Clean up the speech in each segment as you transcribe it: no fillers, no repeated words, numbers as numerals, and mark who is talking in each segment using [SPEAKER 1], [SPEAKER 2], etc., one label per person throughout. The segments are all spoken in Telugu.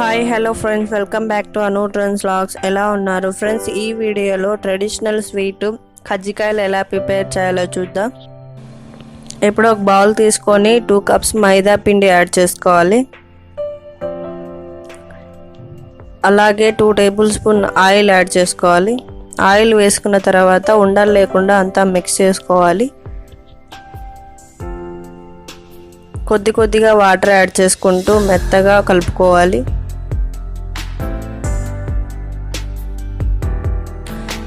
[SPEAKER 1] Hi hello friends, welcome back to AnuTrendsVolgs. ఎలా ఉన్నారు ఫ్రెండ్స్? ఈ వీడియోలో ట్రెడిషనల్ స్వీట్ కజ్జికాయలు ఎలా ప్రిపేర్ చేయాలో చూద్దాం. ఇప్పుడు ఒక బౌల్ తీసుకొని 2 కప్స్ మైదా పిండి యాడ్ చేసుకోవాలి. అలాగే 2 టేబుల్ స్పూన్ ఆయిల్ యాడ్ చేసుకోవాలి. ఆయిల్ వేసుకున్న తర్వాత ఉండలు లేకుండా అంతా మిక్స్ చేసుకోవాలి. కొద్దిగా వాటర్ యాడ్ చేసుకుంటూ మెత్తగా కలుపుకోవాలి.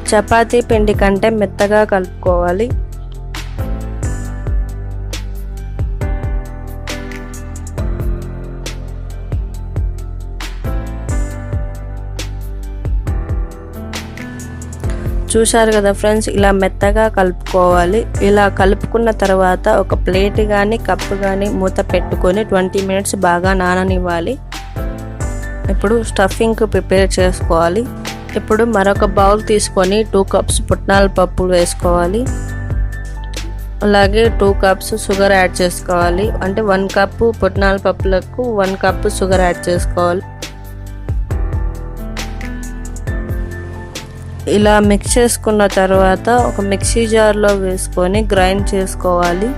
[SPEAKER 1] చపాతీ పిండి కంటే మెత్తగా కలుపుకోవాలి. చూశారు కదా ఫ్రెండ్స్, ఇలా మెత్తగా కలుపుకోవాలి. ఇలా కలుపుకున్న తర్వాత ఒక ప్లేట్ కానీ కప్పు కానీ మూత పెట్టుకొని 20 మినిట్స్ బాగా నాననివ్వాలి. ఇప్పుడు స్టఫింగ్ ప్రిపేర్ చేసుకోవాలి. ఇప్పుడు మరొక బౌల్ తీసుకొని 2 కప్స్ పుట్నాల పప్పు వేసుకోవాలి. అలాగే 2 కప్స్ షుగర్ యాడ్ చేసుకోవాలి. అంటే 1 కప్పు పుట్నాల పప్పులకు 1 కప్పు షుగర్ యాడ్ చేసుకోవాలి. ఇలా మిక్స్ చేసుకున్న తర్వాత ఒక మిక్సీ జార్లో వేసుకొని గ్రైండ్ చేసుకోవాలి.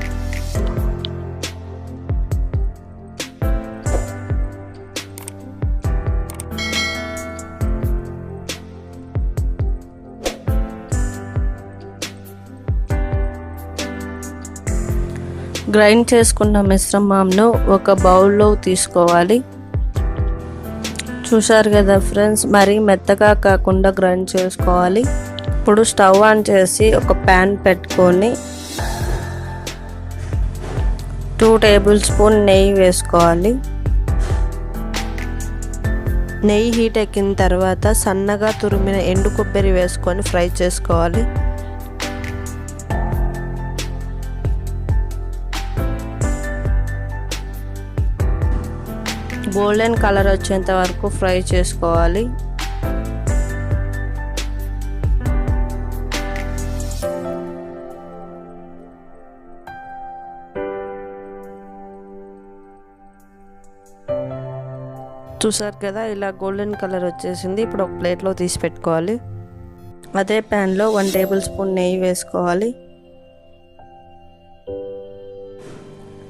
[SPEAKER 1] గ్రైండ్ చేసుకున్న మిశ్రమంను ఒక బౌల్లో తీసుకోవాలి. చూశారు కదా ఫ్రెండ్స్, మరీ మెత్తగా కాకుండా గ్రైండ్ చేసుకోవాలి. ఇప్పుడు స్టవ్ ఆన్ చేసి ఒక ప్యాన్ పెట్టుకొని 2 టేబుల్ స్పూన్ నెయ్యి వేసుకోవాలి. నెయ్యి హీట్ ఎక్కిన తర్వాత సన్నగా తురిమిన ఎండు కొబ్బరి వేసుకొని ఫ్రై చేసుకోవాలి. గోల్డెన్ కలర్ వచ్చేంత వరకు ఫ్రై చేసుకోవాలి. చూసారు కదా, ఇలా గోల్డెన్ కలర్ వచ్చేసింది. ఇప్పుడు ఒక ప్లేట్లో తీసి పెట్టుకోవాలి. అదే ప్యాన్లో 1 టేబుల్ స్పూన్ నెయ్యి వేసుకోవాలి.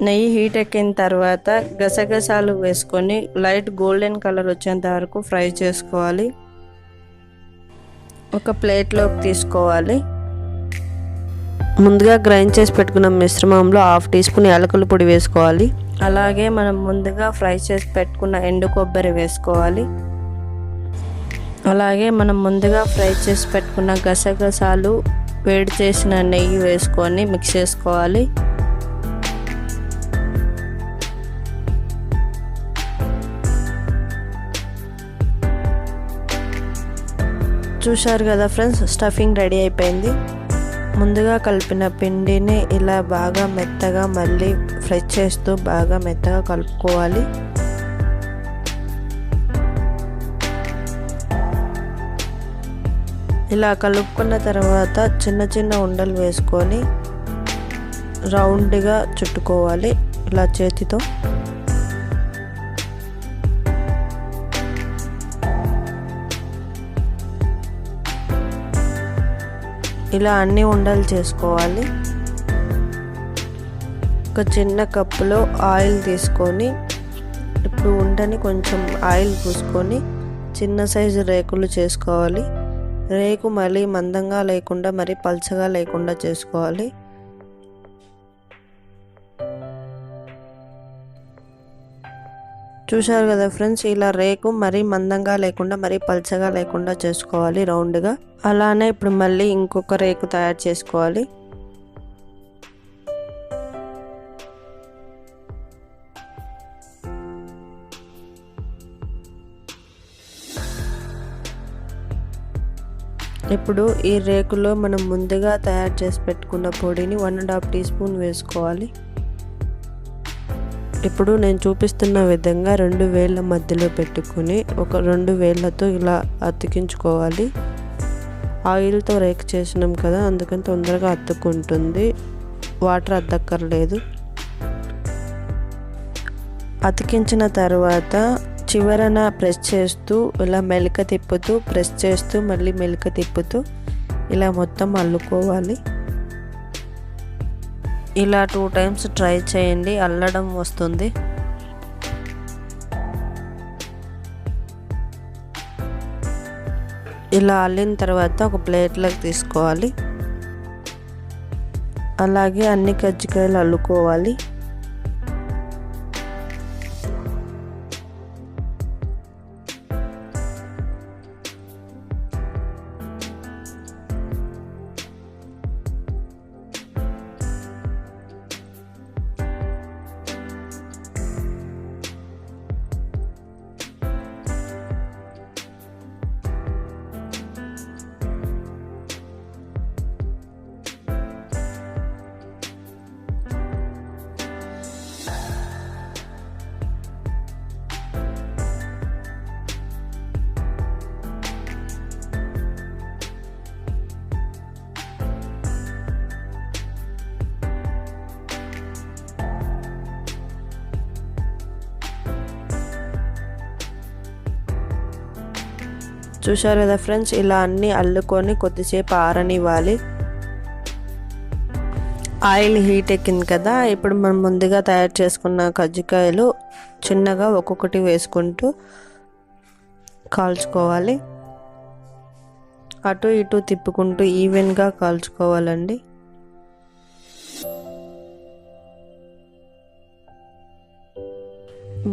[SPEAKER 1] నెయ్యి హీట్ ఎక్కిన తర్వాత గసగసాలు వేసుకొని లైట్ గోల్డెన్ కలర్ వచ్చేంత వరకు ఫ్రై చేసుకోవాలి. ఒక ప్లేట్లోకి తీసుకోవాలి. ముందుగా గ్రైండ్ చేసి పెట్టుకున్న మిశ్రమంలో 1/2 టీ స్పూన్ యాలకుల పొడి వేసుకోవాలి. అలాగే మనం ముందుగా ఫ్రై చేసి పెట్టుకున్న ఎండు కొబ్బరి వేసుకోవాలి. అలాగే మనం ముందుగా ఫ్రై చేసి పెట్టుకున్న గసగసాలు వేడి చేసిన నెయ్యి వేసుకొని మిక్స్ చేసుకోవాలి. చూశారు కదా ఫ్రెండ్స్, స్టఫింగ్ రెడీ అయిపోయింది. ముందుగా కలిపిన పిండిని ఇలా బాగా మెత్తగా మళ్ళీ ఫ్రై చేస్తూ బాగా మెత్తగా కలుపుకోవాలి. ఇలా కలుపుకున్న తర్వాత చిన్న ఉండలు వేసుకొని రౌండ్గా చుట్టుకోవాలి ఇలా చేతితో. ఇలా అన్ని ఉండలు చేసుకోవాలి. ఒక చిన్న కప్పులో ఆయిల్ తీసుకొని ఇప్పుడు ఉండని కొంచెం ఆయిల్ పూసుకొని చిన్న సైజు రేకులు చేసుకోవాలి. రేకు మళ్ళీ మందంగా లేకుండా మరి పల్చగా లేకుండా చేసుకోవాలి. చూశారు కదా ఫ్రెండ్స్, ఇలా రేకు మరీ మందంగా లేకుండా మరీ పల్చగా లేకుండా చేసుకోవాలి రౌండ్గా. అలానే ఇప్పుడు మళ్ళీ ఇంకొక రేకు తయారు చేసుకోవాలి. ఇప్పుడు ఈ రేకులో మనం ముందుగా తయారు చేసి పెట్టుకున్న పొడిని 1.5 టీ స్పూన్ వేసుకోవాలి. ఇప్పుడు నేను చూపిస్తున్న విధంగా 2 వేళ్ళ మధ్యలో పెట్టుకుని ఒక 2 వేళ్ళతో ఇలా అతికించుకోవాలి. ఆయిల్తో రేక్ చేసినాం కదా, అందుకని తొందరగా అతుక్కుంటుంది, వాటర్ అద్దక్కర్లేదు. అతికించిన తర్వాత చివరన ప్రెస్ చేస్తూ ఇలా మెలిక తిప్పుతూ ప్రెస్ చేస్తూ మళ్ళీ మెలిక తిప్పుతూ ఇలా మొత్తం అల్లుకోవాలి. ఇలా 2 టైమ్స్ ట్రై చేయండి, అల్లడం వస్తుంది. ఇలా అల్లిన తర్వాత ఒక ప్లేట్లోకి తీసుకోవాలి. అలాగే అన్ని కజ్జికాయలు అల్లుకోవాలి. చూశారు కదా ఫ్రెండ్స్, ఇలా అన్నీ అల్లుకొని కొద్దిసేపు ఆరనివ్వాలి. ఆయిల్ హీట్ ఎక్కింది కదా, ఇప్పుడు మనం ముందుగా తయారు చేసుకున్న కజ్జికాయలు చిన్నగా ఒక్కొక్కటి వేసుకుంటూ కాల్చుకోవాలి. అటు ఇటు తిప్పుకుంటూ ఈవెన్గా కాల్చుకోవాలండి.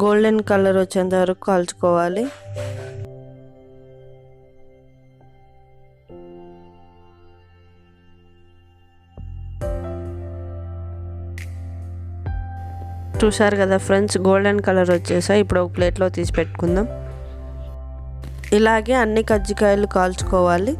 [SPEAKER 1] గోల్డెన్ కలర్ వచ్చేంత వరకు కాల్చుకోవాలి. చూసారు కదా ఫ్రెండ్స్, గోల్డెన్ కలర్ వచ్చేసాయి. ఇప్పుడు ఒక ప్లేట్లో తీసి పెట్టుకుందాం. ఇలాగే అన్ని కజ్జికాయలు కాల్చుకోవాలి.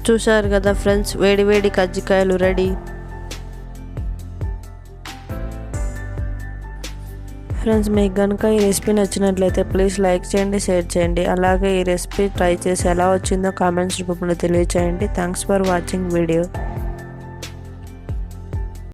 [SPEAKER 1] చూశారు కదా ఫ్రెండ్స్, వేడి వేడి కజ్జికాయలు రెడీ. ఫ్రెండ్స్, మీకు కనుక ఈ రెసిపీ నచ్చినట్లయితే ప్లీజ్ లైక్ చేయండి, షేర్ చేయండి. అలాగే ఈ రెసిపీ ట్రై చేసి ఎలా వచ్చిందో కామెంట్స్ రూపంలో తెలియచేయండి. Thanks for watching video.